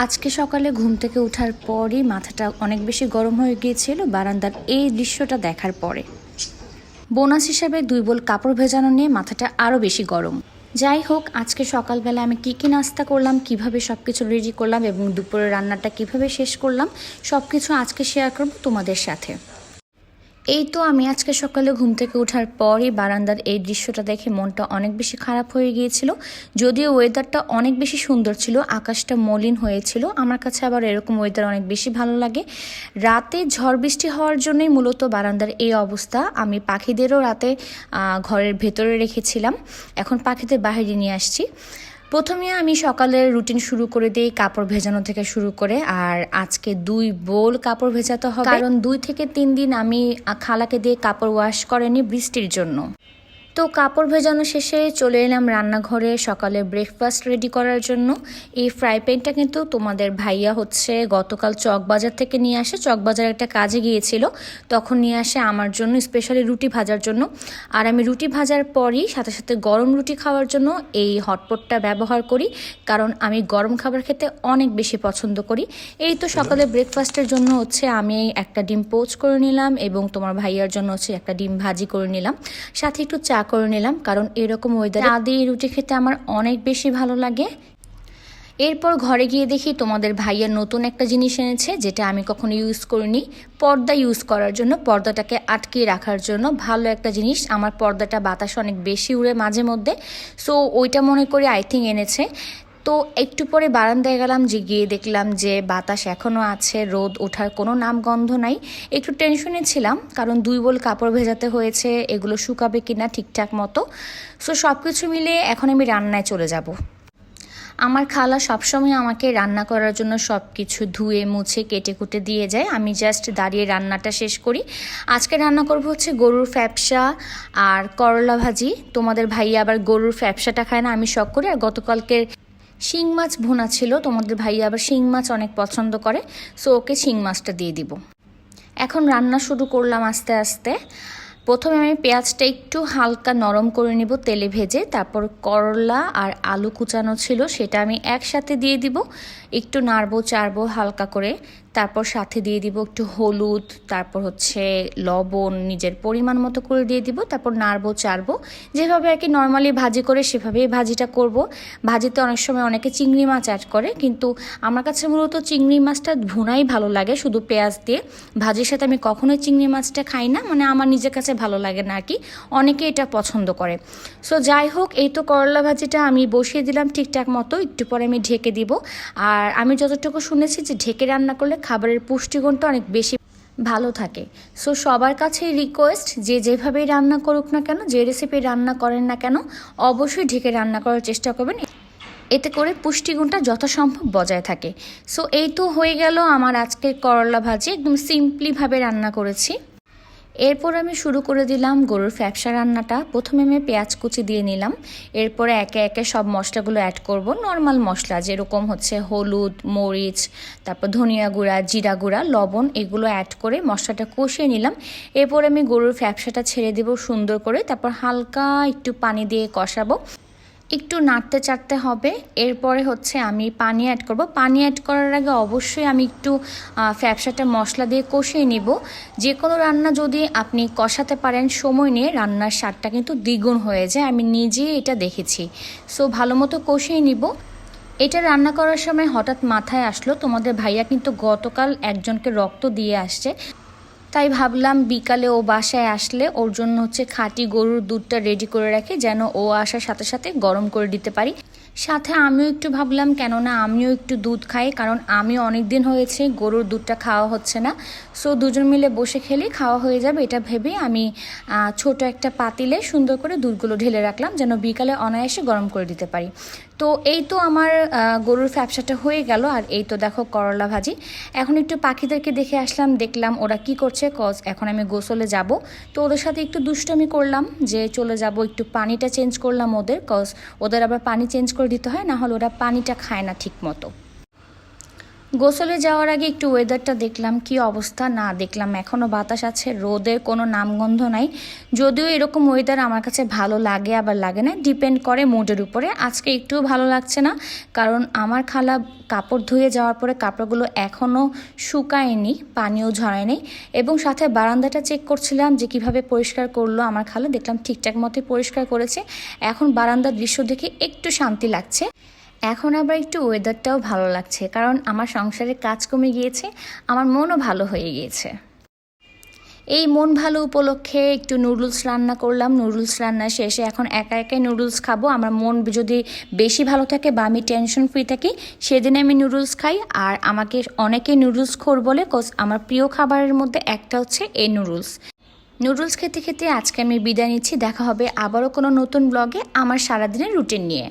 আজকে সকালে ঘুম থেকে ওঠার পরই মাথাটা অনেক বেশি গরম হয়ে গিয়েছিল বারান্দার এই দৃশ্যটা দেখার পরে। বোনাস হিসাবে 2 বোল কাপড় ভেজানো নিয়ে মাথাটা আরও বেশি গরম। যাই হোক, আজকে সকালবেলা আমি কী নাস্তা করলাম, কিভাবে সব কিছু রেডি করলাম এবং দুপুরের রান্নাটা কিভাবে শেষ করলাম, সব কিছু আজকে শেয়ার করব তোমাদের সাথে। এই তো আমি আজকে সকালে ঘুম থেকে ওঠার পরই বারান্দার এই দৃশ্যটা দেখে মনটা অনেক বেশি খারাপ হয়ে গিয়েছিল। যদিও ওয়েদারটা অনেক বেশি সুন্দর ছিল, আকাশটা মলিন হয়েছিল, আমার কাছে আবার এরকম ওয়েদার অনেক বেশি ভালো লাগে। রাতে ঝড় বৃষ্টি হওয়ার জন্যই মূলত বারান্দার এই অবস্থা। আমি পাখিদেরও রাতে ঘরের ভেতরে রেখেছিলাম, এখন পাখিদের বাইরে নিয়ে আসছি। প্রথমে আমি সকালের রুটিন শুরু করে দিই কাপড় ভেজানো থেকে শুরু করে। আর আজকে 2 বোল কাপড় ভেজাতে হবে, কারণ 2 থেকে 3 দিন আমি খালাকে দিয়ে কাপড় ওয়াশ করেনি বৃষ্টির জন্য। তো কাপড় ভেজানো শেষে চলে এলাম রান্নাঘরে সকালে ব্রেকফাস্ট রেডি করার জন্য। এই ফ্রাই প্যানটা কিন্তু তোমাদের ভাইয়া গতকাল চকবাজার থেকে নিয়ে আসে, চকবাজার একটা কাজে গিয়েছিল, তখন নিয়ে আসে আমার জন্য স্পেশালি রুটি ভাজার জন্য। আর আমি রুটি ভাজার পরই সাথে সাথে গরম রুটি খাওয়ার জন্য এই হটপটটা ব্যবহার করি, কারণ আমি গরম খাবার খেতে অনেক বেশি পছন্দ করি। এই তো সকালে ব্রেকফাস্টের জন্য আমি একটা ডিম পোচ করে নিলাম এবং তোমার ভাইয়ার জন্য একটা ডিম ভাজি করে নিলাম, সাথে একটু চা করে নিলাম, কারণ এরকম ওয়েদারে চা দিয়ে রুটি খেতে আমার অনেক বেশি ভালো লাগে। এরপর ঘরে গিয়ে দেখি তোমাদের ভাইয়া নতুন একটা জিনিস এনেছে, যেটা আমি কখনো ইউজ করিনি। পর্দা ইউজ করার জন্য, পর্দাটাকে আটকিয়ে রাখার জন্য ভালো একটা জিনিস। আমার পর্দাটা বাতাস অনেক বেশি উড়ে মাঝে মধ্যে, সো ওইটা মনে করি আই থিঙ্ক এনেছে। তো একটু পরে বারান্দায় গেলাম, যে গিয়ে দেখলাম যে বাতাস এখনও আছে, রোদ ওঠার কোনো নামগন্ধ নাই। একটু টেনশনে ছিলাম, কারণ 2 বোল কাপড় ভেজাতে হয়েছে, এগুলো শুকাবে কিনা ঠিকঠাক মতো। সো সব কিছু মিলে এখন আমি রান্নায় চলে যাব। আমার খালা সবসময় আমাকে রান্না করার জন্য সব কিছু ধুয়ে মুছে কেটে কুটে দিয়ে যায়, আমি জাস্ট দাঁড়িয়ে রান্নাটা শেষ করি। আজকে রান্না করব গরুর ফ্যাপসা আর করলা ভাজি। তোমাদের ভাইয়া আবার গরুর ফ্যাপসাটা খায় না, আমি শখ করি। আর গতকালকের শিং মাছ ভুনা ছিল, তোমাদের ভাইয়া আবার শিং মাছ অনেক পছন্দ করে, সো ওকে শিং মাছটা দিয়ে দিব। এখন রান্না শুরু করলাম আস্তে আস্তে। প্রথমে আমি পেঁয়াজটা একটু হালকা নরম করে নিব তেলে ভেজে, তারপর করলা আর আলু কুচানো ছিল সেটা আমি একসাথে দিয়ে দিব, একটু নাড়বো চাড়বো হালকা করে। তারপর সাথে দিয়ে দিব একটু হলুদ, তারপর লবণ নিজের পরিমাণ মতো করে দিয়ে দিব, তারপর নাড়বো চাড়বো, যেভাবে আর কি নর্মালি ভাজি করে সেভাবেই ভাজিটা করব। ভাজিতে অনেক সময় অনেকে চিংড়ি মাছ অ্যাড করে, কিন্তু আমার কাছে মূলত চিংড়ি মাছটা ভুনাই ভালো লাগে শুধু পেঁয়াজ দিয়ে। ভাজির সাথে আমি কখনোই চিংড়ি মাছটা খাই না, মানে আমার নিজের কাছে ভালো লাগে না আর কি, অনেকে এটা পছন্দ করে। সো যাই হোক, এই তো করলা ভাজিটা আমি বসিয়ে দিলাম ঠিকঠাক মতো, একটু পরে আমি ঢেকে দিব। আর আমি যতটুকু শুনেছি যে ঢেকে রান্না করলে খাবারের পুষ্টিগুণটা অনেক বেশি ভালো থাকে। সো সবার কাছেই রিকোয়েস্ট, যে যেভাবেই রান্না করুক না কেন, যে রেসিপি রান্না করেন না কেন, অবশ্যই ঢেকে রান্না করার চেষ্টা করবেন, এতে করে পুষ্টিগুণটা যথাসম্ভব বজায় থাকে। সো এই তো হয়ে গেল আমার আজকের করলা ভাজি, একদম সিম্পলিভাবে রান্না করেছি। এরপর আমি শুরু করে দিলাম গরুর ফ্যাপসা রান্নাটা। প্রথমে আমি পেঁয়াজ কুচি দিয়ে নিলাম, এরপরে একে একে সব মশলাগুলো অ্যাড করব। নর্মাল মশলা যেরকম হলুদ, মরিচ, তারপর ধনিয়া গুঁড়া, জিরা গুঁড়া, লবণ, এগুলো অ্যাড করে মশলাটা কষিয়ে নিলাম। এরপর আমি গরুর ফ্যাপসাটা ছেড়ে দেব সুন্দর করে, তারপর হালকা একটু পানি দিয়ে কষাবো, একটু নাড়তে চাড়তে হবে। এরপরে আমি পানি অ্যাড করব। পানি অ্যাড করার আগে অবশ্যই আমি একটু ফ্যাপসাটা মশলা দিয়ে কষিয়ে নিব। যে কোনো রান্না যদি আপনি কষাতে পারেন সময় নিয়ে, রান্নার স্বাদটা কিন্তু দ্বিগুণ হয়ে যায়, আমি নিজেই এটা দেখেছি। সো ভালো মতো কষিয়ে নিব। এটা রান্না করার সময় হঠাৎ মাথায় আসলো, তোমাদের ভাইয়া কিন্তু গতকাল একজনকে রক্ত দিয়ে আসছে, তাই ভাবলাম বিকালে ও বাসায় আসলে ওর জন্য খাঁটি গরুর দুধটা রেডি করে রাখি, যেন ও আসার সাথে সাথে গরম করে দিতে পারি। সাথে আমিও একটু ভাবলাম, কেননা আমিও একটু দুধ খাই, কারণ আমি অনেক দিন হয়েছে গরুর দুধটা খাওয়া হচ্ছে না। সো দুজন মিলে বসে খেলেই খাওয়া হয়ে যাবে, এটা ভেবেই আমি ছোট একটা পাতিলে সুন্দর করে দুধগুলো ঢেলে রাখলাম, যেন বিকালে অনায়াসে গরম করে দিতে পারি। তো এই তো আমার গরুর ফ্যাপসাটা হয়ে গেল। আর এই তো দেখো করলা ভাজি। এখন একটু পাখিদেরকে দেখে আসলাম, দেখলাম ওরা কি করছে, এখন আমি গোসলে যাব। তো ওদের সাথে একটু দুষ্টুমি করলাম, যে চলে যাব, একটু পানিটা চেঞ্জ করলাম ওদের আবার পানি চেঞ্জ করে দিতে হয়, না হলে ওরা পানিটা খায় না ঠিক মতো। গোসলে যাওয়ার আগে একটু ওয়েদারটা দেখলাম, কি অবস্থা না দেখলাম। এখনও বাতাস আছে, রোদের কোনো নামগন্ধ নাই। যদিও এরকম ওয়েদার আমার কাছে ভালো লাগে আবার লাগে না, ডিপেন্ড করে মুডের উপরে। আজকে একটুও ভালো লাগছে না, কারণ আমার খালা কাপড় ধুয়ে যাওয়ার পরে কাপড়গুলো এখনও শুকায়নি, পানিও ঝরায়নি। এবং সাথে বারান্দাটা চেক করছিলাম যে কিভাবে পরিষ্কার করলো আমার খালা, দেখলাম ঠিকঠাক মতোই পরিষ্কার করেছে। এখন বারান্দার দৃশ্য দেখে একটু শান্তি লাগছে। এখন আবার একটু ওয়েদারটাও ভালো লাগছে, কারণ আমার সংসারের কাজ কমে গিয়েছে, আমার মনও ভালো হয়ে গিয়েছে। এই মন ভালো উপলক্ষে একটু নুডলস রান্না করলাম। নুডলস রান্না শেষে এখন একা একাই নুডলস খাবো। আমার মন যদি বেশি ভালো থাকে বা আমি টেনশন ফ্রি থাকি, সেদিন আমি নুডলস খাই। আর আমাকে অনেকে নুডলস খোর বলে, আমার প্রিয় খাবারের মধ্যে একটা হচ্ছে এই নুডলস। নুডলস খেতে খেতে আজকে আমি বিদায় নিচ্ছি। দেখা হবে আবারও কোনো নতুন ব্লগে আমার সারাদিনের রুটিন নিয়ে।